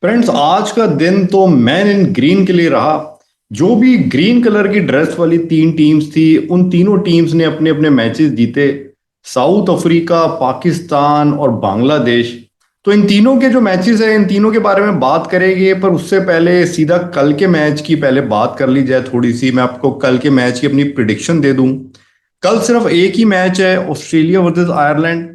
Friends, आज का दिन तो मैन इन ग्रीन के लिए रहा। जो भी ग्रीन कलर की ड्रेस वाली तीन टीम्स थी, उन तीनों टीम्स ने अपने अपने मैचेस जीते। साउथ अफ्रीका, पाकिस्तान और बांग्लादेश। तो इन तीनों के जो मैचेस हैं, इन तीनों के बारे में बात करेंगे, पर उससे पहले सीधा कल के मैच की पहले बात कर ली जाए। थोड़ी सी मैं आपको कल के मैच की अपनी प्रिडिक्शन दे दूं। कल सिर्फ एक ही मैच है, ऑस्ट्रेलिया वर्सेस आयरलैंड।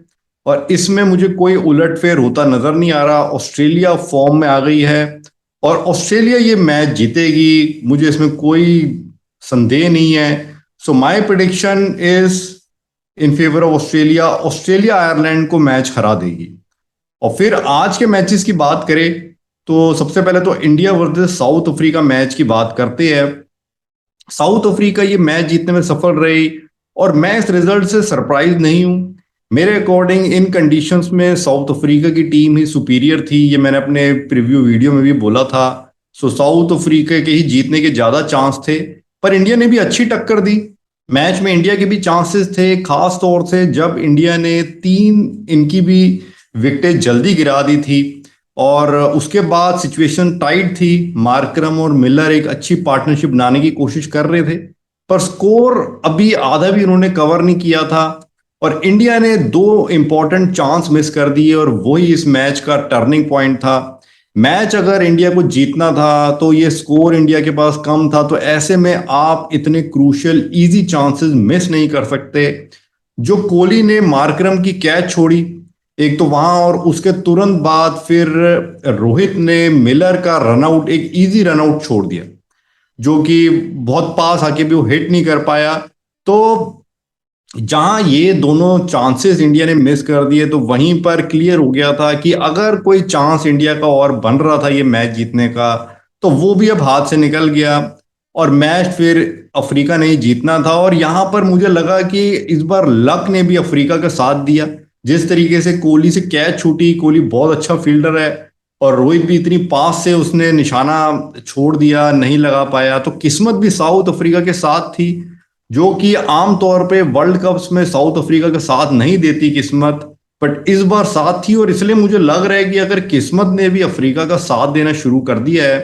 और इसमें मुझे कोई उलटफेर होता नजर नहीं आ रहा। ऑस्ट्रेलिया फॉर्म में आ गई है और ऑस्ट्रेलिया ये मैच जीतेगी, मुझे इसमें कोई संदेह नहीं है। So my prediction is in favour of Australia. Australia Ireland को मैच हरा देगी। और फिर आज के मैचेस की बात करें तो सबसे पहले तो India versus south Africa match की बात करते हैं। साउथ अफ्रीका ये मैच जीतने में सफल रही और मैं इस रिजल्ट से सरप्राइज नहीं हूं। मेरे अकॉर्डिंग इन कंडीशंस में साउथ अफ्रीका की टीम ही सुपीरियर थी, ये मैंने अपने प्रीव्यू वीडियो में भी बोला था। सो साउथ अफ्रीका के ही जीतने के ज्यादा चांस थे, पर इंडिया ने भी अच्छी टक्कर दी। मैच में इंडिया के भी चांसेस थे, खास तौर से जब इंडिया ने तीन इनकी भी विकेटें जल्दी गिरा दी थी और उसके बाद सिचुएशन टाइट थी। मार्करम और मिलर एक अच्छी पार्टनरशिप बनाने की कोशिश कर रहे थे, पर स्कोर अभी आधा भी उन्होंने कवर नहीं किया था और इंडिया ने दो इंपॉर्टेंट चांस मिस कर दिए और वही इस मैच का टर्निंग पॉइंट था। मैच अगर इंडिया को जीतना था तो ये स्कोर इंडिया के पास कम था, तो ऐसे में आप इतने क्रूशियल इजी चांसेस मिस नहीं कर सकते। जो कोहली ने मार्करम की कैच छोड़ी एक तो वहां, और उसके तुरंत बाद फिर रोहित ने मिलर का रनआउट, एक इजी रनआउट छोड़ दिया जो कि बहुत पास आके भी वो हिट नहीं कर पाया। तो जहां ये दोनों चांसेस इंडिया ने मिस कर दिए तो वहीं पर क्लियर हो गया था कि अगर कोई चांस इंडिया का और बन रहा था ये मैच जीतने का, तो वो भी अब हाथ से निकल गया और मैच फिर अफ्रीका ने ही जीतना था। और यहां पर मुझे लगा कि इस बार लक ने भी अफ्रीका का साथ दिया। जिस तरीके से कोहली से कैच छूटी, कोहली बहुत अच्छा फील्डर है और रोहित भी इतनी पास से उसने निशाना छोड़ दिया, नहीं लगा पाया, तो किस्मत भी साउथ अफ्रीका के साथ थी, जो कि आमतौर पे वर्ल्ड कप्स में साउथ अफ्रीका का साथ नहीं देती किस्मत। बट इस बार साथ थी और इसलिए मुझे लग रहा है कि अगर किस्मत ने भी अफ्रीका का साथ देना शुरू कर दिया है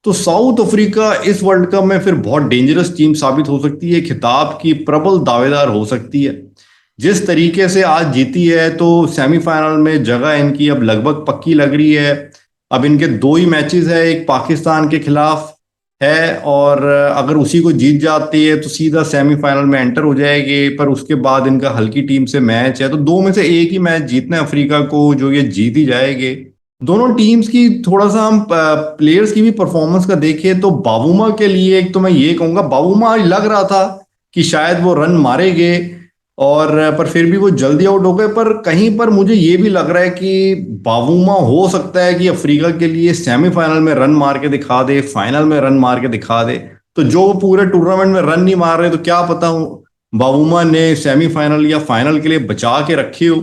तो साउथ अफ्रीका इस वर्ल्ड कप में फिर बहुत डेंजरस टीम साबित हो सकती है, खिताब की प्रबल दावेदार हो सकती है। जिस तरीके से आज जीती है तो सेमीफाइनल में जगह इनकी अब लगभग पक्की लग रही है। अब इनके दो ही मैचेस है, एक पाकिस्तान के खिलाफ है और अगर उसी को जीत जाती है तो सीधा सेमीफाइनल में एंटर हो जाएगी, पर उसके बाद इनका हल्की टीम से मैच है, तो दो में से एक ही मैच जीतना है अफ्रीका को, जो ये जीत ही जाएंगे। दोनों टीम्स की थोड़ा सा हम प्लेयर्स की भी परफॉर्मेंस का देखें तो बाबूमा के लिए एक तो मैं ये कहूंगा, बाबूमा लग रहा था कि शायद वो रन मारेंगे और पर फिर भी वो जल्दी आउट हो गए। पर कहीं पर मुझे ये भी लग रहा है कि बावूमा हो सकता है कि अफ्रीका के लिए सेमीफाइनल में रन मार के दिखा दे, फाइनल में रन मार के दिखा दे। तो जो वो पूरे टूर्नामेंट में रन नहीं मार रहे तो क्या पता बावूमा ने सेमीफाइनल या फाइनल के लिए बचा के रखी हो।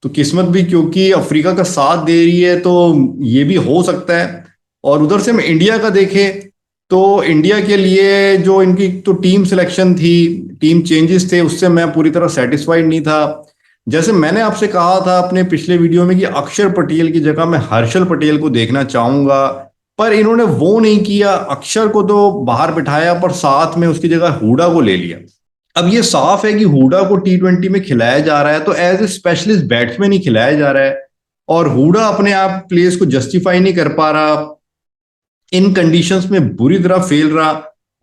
तो किस्मत भी क्योंकि अफ्रीका का साथ दे रही है तो ये भी हो सकता है। और उधर से हम इंडिया का देखें तो इंडिया के लिए जो इनकी तो टीम सिलेक्शन थी, टीम चेंजेस थे, उससे मैं पूरी तरह सेटिस्फाइड नहीं था। जैसे मैंने आपसे कहा था अपने पिछले वीडियो में कि अक्षर पटेल की जगह मैं हर्षल पटेल को देखना चाहूंगा, पर इन्होंने वो नहीं किया। अक्षर को तो बाहर बिठाया पर साथ में उसकी जगह हुडा को ले लिया। अब ये साफ है कि हुडा को टी20 में खिलाया जा रहा है तो एज ए स्पेशलिस्ट बैट्समैन ही खिलाया जा रहा है और हुडा अपने आप प्लेस को जस्टिफाई नहीं कर पा रहा, इन कंडीशंस में बुरी तरह फेल रहा।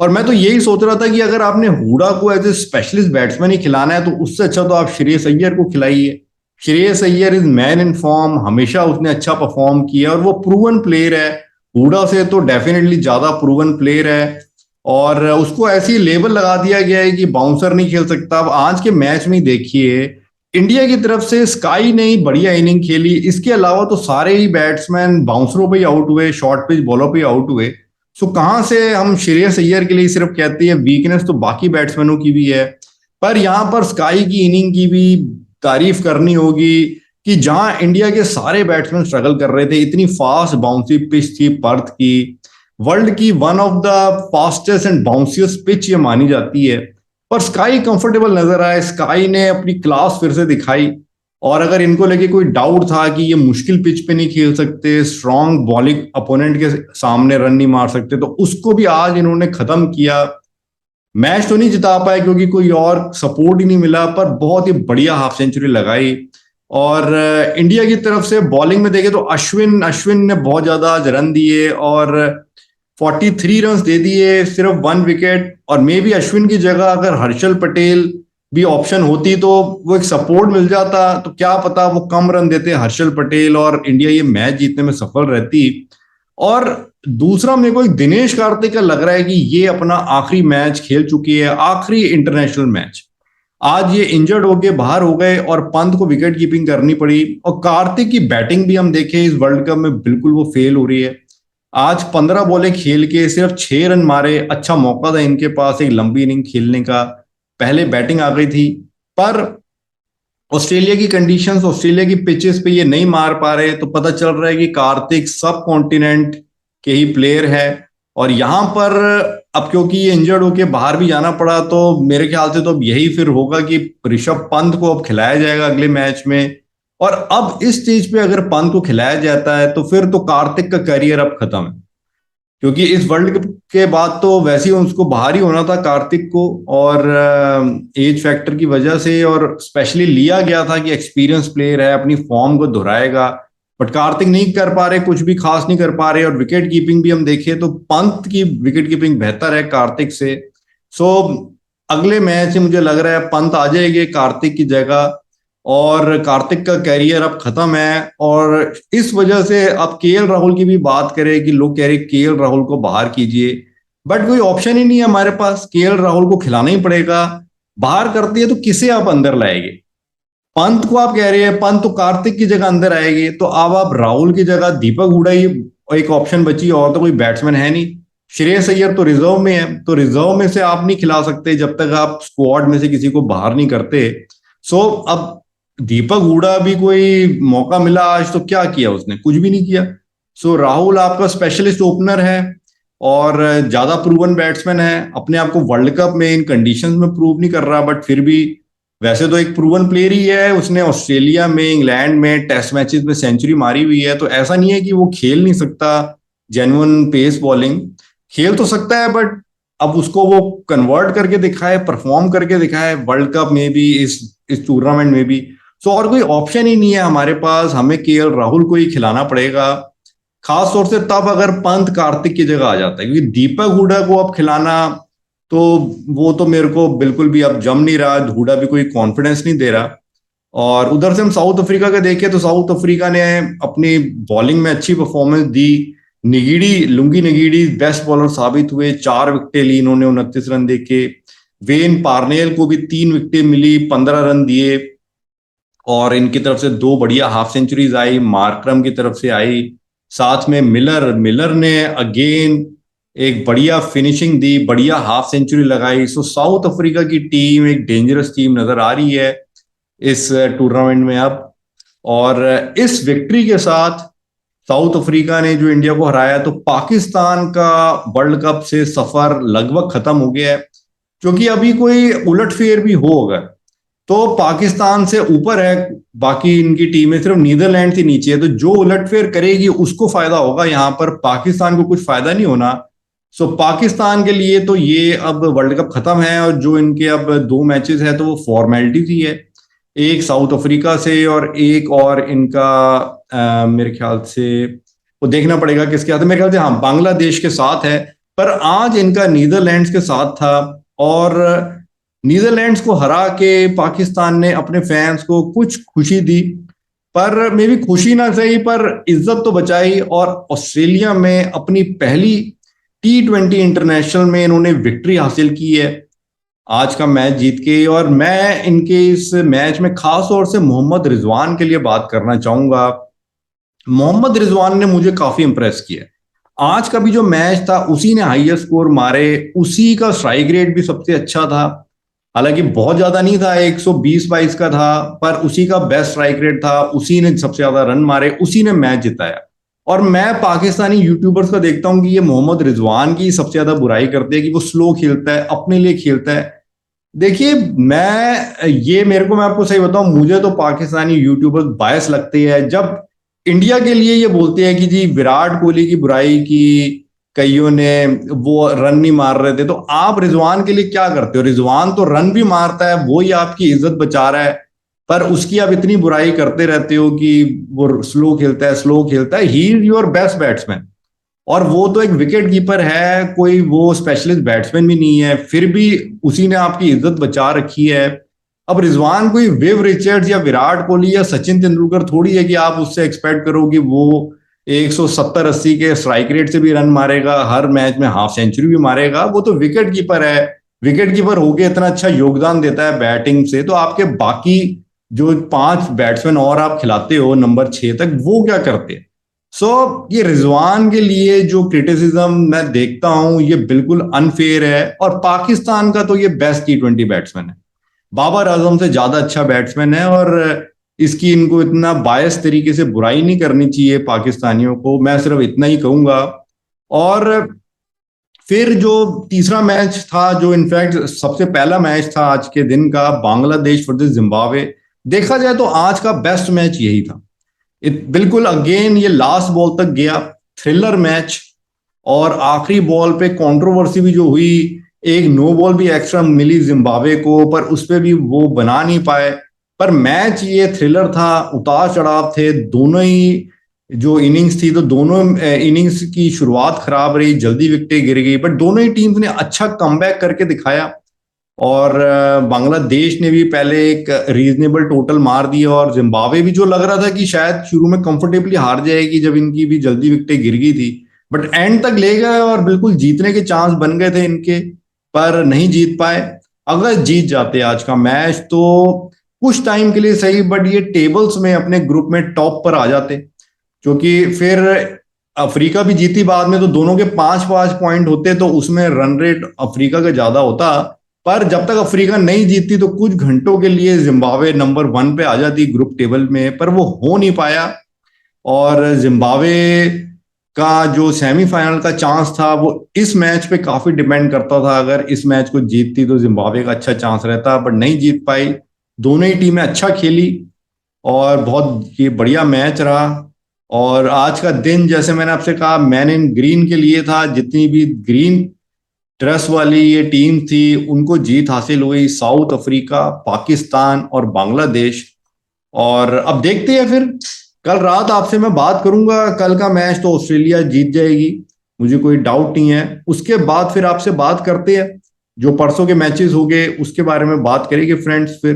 और मैं तो यही सोच रहा था कि अगर आपने हुडा को एज ए स्पेशलिस्ट बैट्समैन ही खिलाना है तो उससे अच्छा तो आप श्रेयस अय्यर को खिलाइए। Shreyas Iyer is man in form, हमेशा उसने अच्छा परफॉर्म किया और वो प्रूवन प्लेयर है। हुडा से तो डेफिनेटली ज्यादा प्रूवन प्लेयर है और उसको ऐसी लेबल लगा दिया गया है कि बाउंसर नहीं खेल सकता। अब आज के मैच में देखिए, इंडिया की तरफ से स्काई ने ही बढ़िया इनिंग खेली, इसके अलावा तो सारे ही बैट्समैन बाउंसरों पे ही आउट हुए, शॉर्ट पिच बॉलों पे आउट हुए। सो कहां से हम श्रेयस अय्यर के लिए सिर्फ कहते हैं, वीकनेस तो बाकी बैट्समैनों की भी है। पर यहां पर स्काई की इनिंग की भी तारीफ करनी होगी कि जहां इंडिया के सारे बैट्समैन स्ट्रगल कर रहे थे, इतनी फास्ट बाउंसी पिच थी पर्थ की, वर्ल्ड की one of the fastest and bounciest pitch ये मानी जाती है, पर स्काई कंफर्टेबल नजर आए। स्काई ने अपनी क्लास फिर से दिखाई और अगर इनको लेके कोई डाउट था कि ये मुश्किल पिच पे नहीं खेल सकते, स्ट्रॉन्ग बॉलिंग अपोनेंट के सामने रन नहीं मार सकते, तो उसको भी आज इन्होंने खत्म किया। मैच तो नहीं जिता पाए क्योंकि कोई और सपोर्ट ही नहीं मिला, पर बहुत ही बढ़िया हाफ सेंचुरी लगाई। और इंडिया की तरफ से बॉलिंग में देखे तो अश्विन अश्विन ने बहुत ज्यादा आज रन दिए और 43 रन दे दिए, सिर्फ 1 विकेट। और मे भी अश्विन की जगह अगर हर्षल पटेल भी ऑप्शन होती तो वो एक सपोर्ट मिल जाता, तो क्या पता वो कम रन देते हर्षल पटेल और इंडिया ये मैच जीतने में सफल रहती। और दूसरा मेरे को एक दिनेश कार्तिक का लग रहा है कि ये अपना आखिरी मैच खेल चुकी है, आखिरी इंटरनेशनल मैच। आज ये इंजर्ड होके बाहर हो गए और पंत को विकेट कीपिंग करनी पड़ी। और कार्तिक की बैटिंग भी हम देखें इस वर्ल्ड कप में बिल्कुल वो फेल हो रही है। आज 15 बॉलें खेल के सिर्फ 6 रन मारे, अच्छा मौका था इनके पास एक लंबी इनिंग खेलने का, पहले बैटिंग आ गई थी। पर ऑस्ट्रेलिया की कंडीशंस, ऑस्ट्रेलिया की पिचेस पे ये नहीं मार पा रहे, तो पता चल रहा है कि कार्तिक सब कॉन्टिनेंट के ही प्लेयर है। और यहां पर अब क्योंकि ये इंजर्ड होके बाहर भी जाना पड़ा, तो मेरे ख्याल से तो अब यही फिर होगा कि ऋषभ पंत को अब खिलाया जाएगा अगले मैच में। और अब इस स्टेज पे अगर पंत को खिलाया जाता है तो फिर तो कार्तिक का करियर अब खत्म है, क्योंकि इस वर्ल्ड कप के बाद तो वैसे ही उसको बाहर ही होना था कार्तिक को। और एज फैक्टर की वजह से, और स्पेशली लिया गया था कि एक्सपीरियंस प्लेयर है, अपनी फॉर्म को दोहराएगा। बट कार्तिक नहीं कर पा रहे, कुछ भी खास नहीं कर पा रहे। और विकेट कीपिंग भी हम देखें तो पंत की विकेट कीपिंग बेहतर है कार्तिक से। सो अगले मैच से मुझे लग रहा है पंत आ जाएंगे कार्तिक की जगह, और कार्तिक का कैरियर अब खत्म है। और इस वजह से अब केएल राहुल की भी बात करें कि लोग कह रहे केएल राहुल को बाहर कीजिए, बट कोई ऑप्शन ही नहीं है हमारे पास, केएल राहुल को खिलाना ही पड़ेगा। बाहर करती है तो किसे आप अंदर लाएंगे? पंत को आप कह रहे हैं, पंत तो कार्तिक की जगह अंदर आएगी, तो अब आप राहुल की जगह दीपक हुडा ही एक ऑप्शन बची, और तो कोई बैट्समैन है नहीं। श्रेयस अय्यर तो रिजर्व में है, तो रिजर्व में से आप नहीं खिला सकते जब तक आप स्क्वाड में से किसी को बाहर नहीं करते। सो अब दीपक हुडा भी कोई मौका मिला आज तो क्या किया उसने? कुछ भी नहीं किया। सो राहुल आपका स्पेशलिस्ट ओपनर है और ज्यादा प्रूवन बैट्समैन है, अपने आप को वर्ल्ड कप में इन कंडीशंस में प्रूव नहीं कर रहा, बट फिर भी वैसे तो एक प्रूवन प्लेयर ही है। उसने ऑस्ट्रेलिया में, इंग्लैंड में टेस्ट मैचेस में सेंचुरी मारी हुई है, तो ऐसा नहीं है कि वो खेल नहीं सकता। जेन्युइन पेस बॉलिंग खेल तो सकता है, बट अब उसको वो कन्वर्ट करके दिखाए, परफॉर्म करके दिखाए वर्ल्ड कप में भी, इस टूर्नामेंट में भी। सो और कोई ऑप्शन ही नहीं है हमारे पास, हमें केएल राहुल को ही खिलाना पड़ेगा। खास तौर से तब अगर पंत कार्तिक की जगह आ जाता है, क्योंकि दीपक हुडा को अब खिलाना तो वो तो मेरे को बिल्कुल भी अब जम नहीं रहा, हुडा भी कोई कॉन्फिडेंस नहीं दे रहा। और उधर से हम साउथ अफ्रीका का देखें तो साउथ अफ्रीका ने अपनी बॉलिंग में अच्छी परफॉर्मेंस दी। निगीडी, लुंगी निगीडी बेस्ट बॉलर साबित हुए, 4 विकेटें ली इन्होंने 29 रन देके। वेन पार्नेल को भी 3 विकेटें मिली, 15 रन दिए। और इनकी तरफ से 2 बढ़िया हाफ सेंचुरीज आई, मार्करम की तरफ से आई, साथ में मिलर मिलर ने अगेन एक बढ़िया फिनिशिंग दी, बढ़िया हाफ सेंचुरी लगाई। सो साउथ अफ्रीका की टीम एक डेंजरस टीम नजर आ रही है इस टूर्नामेंट में अब। और इस विक्ट्री के साथ साउथ अफ्रीका ने जो इंडिया को हराया, तो पाकिस्तान का वर्ल्ड कप से सफर लगभग खत्म हो गया है। क्योंकि अभी कोई उलटफेर भी हो अगर, तो पाकिस्तान से ऊपर है बाकी इनकी टीमें, सिर्फ नीदरलैंड से नीचे है। तो जो उलटफेर करेगी उसको फायदा होगा, यहाँ पर पाकिस्तान को कुछ फायदा नहीं होना। सो पाकिस्तान के लिए तो ये अब वर्ल्ड कप खत्म है, और जो इनके अब 2 मैचेस है तो वो फॉर्मेलिटीज ही है, एक साउथ अफ्रीका से और एक और इनका मेरे ख्याल से वो देखना पड़ेगा किसके साथ है, मेरे ख्याल से हाँ बांग्लादेश के साथ है। पर आज इनका नीदरलैंड्स के साथ था, और नीदरलैंड्स को हरा के पाकिस्तान ने अपने फैंस को कुछ खुशी दी, पर मे भी खुशी ना सही पर इज्जत तो बचाई। और ऑस्ट्रेलिया में अपनी पहली T20 इंटरनेशनल में इन्होंने विक्ट्री हासिल की है आज का मैच जीत के। और मैं इनके इस मैच में खास तौर से मोहम्मद रिजवान के लिए बात करना चाहूंगा। मोहम्मद रिजवान ने मुझे काफी इंप्रेस किया। आज का भी जो मैच था उसी ने हाईएस्ट स्कोर मारे, उसी का स्ट्राइक रेट भी सबसे अच्छा था, हालांकि बहुत ज्यादा नहीं था, 120-22 का था, पर उसी का बेस्ट स्ट्राइक रेट था, उसी ने सबसे ज्यादा रन मारे, उसी ने मैच जिताया। और मैं पाकिस्तानी यूट्यूबर्स का देखता हूं कि ये मोहम्मद रिजवान की सबसे ज्यादा बुराई करते हैं कि वो स्लो खेलता है, अपने लिए खेलता है। देखिए, मैं आपको सही बताऊं, मुझे तो पाकिस्तानी यूट्यूबर्स बायस लगते हैं जब इंडिया के लिए ये बोलते हैं कि जी विराट कोहली की बुराई की, कईयों ने वो रन नहीं मार रहे थे, तो आप रिजवान के लिए क्या करते हो? रिजवान तो रन भी मारता है, वो ही आपकी इज्जत बचा रहा है, पर उसकी आप इतनी बुराई करते रहते हो कि वो स्लो खेलता है। He is your best batsman, और वो तो एक विकेट कीपर है, कोई वो स्पेशलिस्ट बैट्समैन भी नहीं है, फिर भी उसी ने आपकी इज्जत बचा रखी है। अब रिजवान कोई विव रिचर्ड्स या विराट कोहली या सचिन तेंदुलकर थोड़ी है कि आप उससे एक्सपेक्ट करो कि वो 170-80 के स्ट्राइक रेट से भी रन मारेगा, हर मैच में हाफ सेंचुरी भी मारेगा। वो तो विकेट कीपर है, विकेट कीपर होके इतना अच्छा योगदान देता है बैटिंग से, तो आपके बाकी जो 5 बैट्समैन और आप खिलाते हो नंबर 6 तक, वो क्या करते हैं? ये रिजवान के लिए जो क्रिटिसिज्म मैं देखता हूं, ये बिल्कुल अनफेयर है। और पाकिस्तान का तो ये बेस्ट T20 बैट्समैन है, बाबर आजम से ज्यादा अच्छा बैट्समैन है, और इसकी इनको इतना बायस तरीके से बुराई नहीं करनी चाहिए पाकिस्तानियों को, मैं सिर्फ इतना ही कहूंगा। और फिर जो तीसरा मैच था, जो इनफैक्ट सबसे पहला मैच था आज के दिन का, बांग्लादेश वर्सेस जिम्बाब्वे, देखा जाए तो आज का बेस्ट मैच यही था। बिल्कुल अगेन ये लास्ट बॉल तक गया, थ्रिलर मैच, और आखिरी बॉल पे कंट्रोवर्सी भी जो हुई, एक नो बॉल भी एक्स्ट्रा मिली जिम्बाब्वे को, पर उस पर भी वो बना नहीं पाए। पर मैच ये थ्रिलर था, उतार चढ़ाव थे दोनों ही जो इनिंग्स थी, तो दोनों इनिंग्स की शुरुआत खराब रही, जल्दी विकेटें गिर गई, बट दोनों ही टीम्स ने अच्छा कमबैक करके दिखाया। और बांग्लादेश ने भी पहले एक रीजनेबल टोटल मार दिया, और जिम्बाब्वे भी जो लग रहा था कि शायद शुरू में कंफर्टेबली हार जाएगी जब इनकी भी जल्दी विकेटें गिर गई थी, बट एंड तक ले गए और बिल्कुल जीतने के चांस बन गए थे इनके, पर नहीं जीत पाए। अगर जीत जाते आज का मैच तो कुछ टाइम के लिए सही, बट ये टेबल्स में अपने ग्रुप में टॉप पर आ जाते, क्योंकि फिर अफ्रीका भी जीती बाद में, तो दोनों के 5-5 पॉइंट होते, तो उसमें रन रेट अफ्रीका का ज्यादा होता। पर जब तक अफ्रीका नहीं जीतती तो कुछ घंटों के लिए जिम्बाब्वे नंबर 1 पे आ जाती ग्रुप टेबल में, पर वो हो नहीं पाया। और जिम्बाब्वे का जो सेमीफाइनल का चांस था वो इस मैच पे काफी डिपेंड करता था, अगर इस मैच को जीतती तो जिम्बाब्वे का अच्छा चांस रहता, बट नहीं जीत पाई। दोनों ही टीमें अच्छा खेली, और बहुत ये बढ़िया मैच रहा। और आज का दिन, जैसे मैंने आपसे कहा, मैन इन ग्रीन के लिए था, जितनी भी ग्रीन ड्रेस वाली ये टीम थी उनको जीत हासिल हुई, साउथ अफ्रीका, पाकिस्तान और बांग्लादेश। और अब देखते हैं फिर, कल रात आपसे मैं बात करूंगा, कल का मैच तो ऑस्ट्रेलिया जीत जाएगी, मुझे कोई डाउट नहीं है। उसके बाद फिर आपसे बात करते हैं, जो परसों के मैचेस हो गए उसके बारे में बात करेंगे फ्रेंड्स फिर।